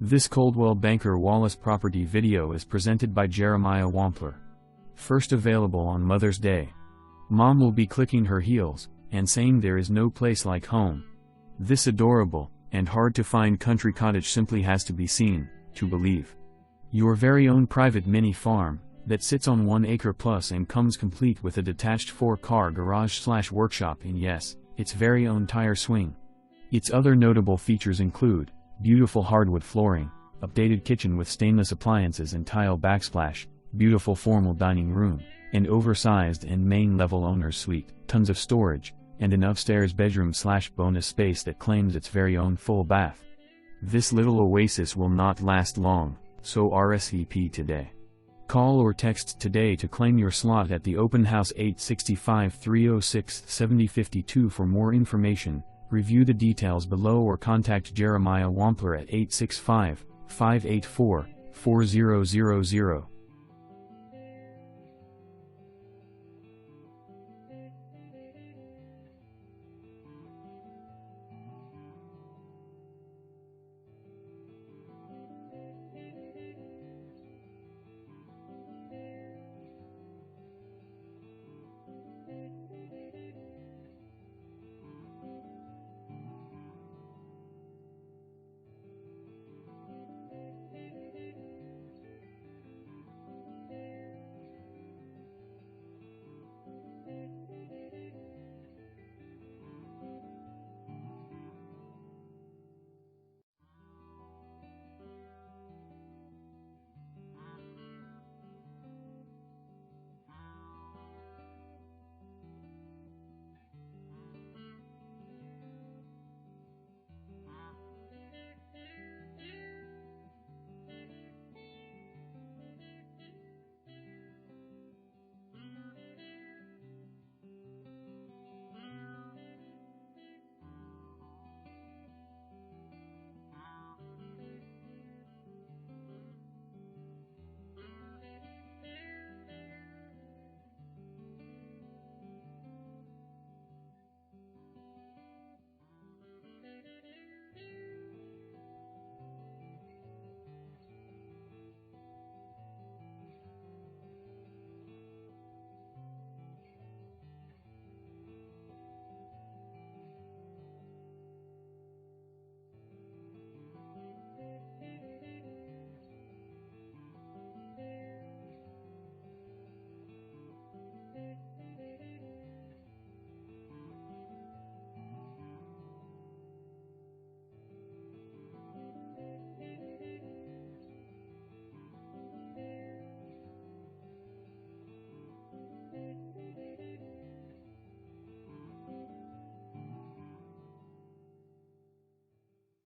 This Coldwell Banker Wallace property video is presented by Jeremiah Wampler. First available on Mother's Day. Mom will be clicking her heels, and saying there is no place like home. This adorable, and hard-to-find country cottage simply has to be seen, to believe. Your very own private mini farm, that sits on 1 acre plus and comes complete with a detached 4-car garage/workshop and yes, its very own tire swing. Its other notable features include beautiful hardwood flooring, updated kitchen with stainless appliances and tile backsplash, beautiful formal dining room, an oversized and main-level owner's suite, tons of storage, and an upstairs bedroom/bonus space that claims its very own full bath. This little oasis will not last long, so RSVP today. Call or text today to claim your slot at the open house 865-306-7052 for more information. Review the details below or contact Jeremiah Wampler at 865-584-4000.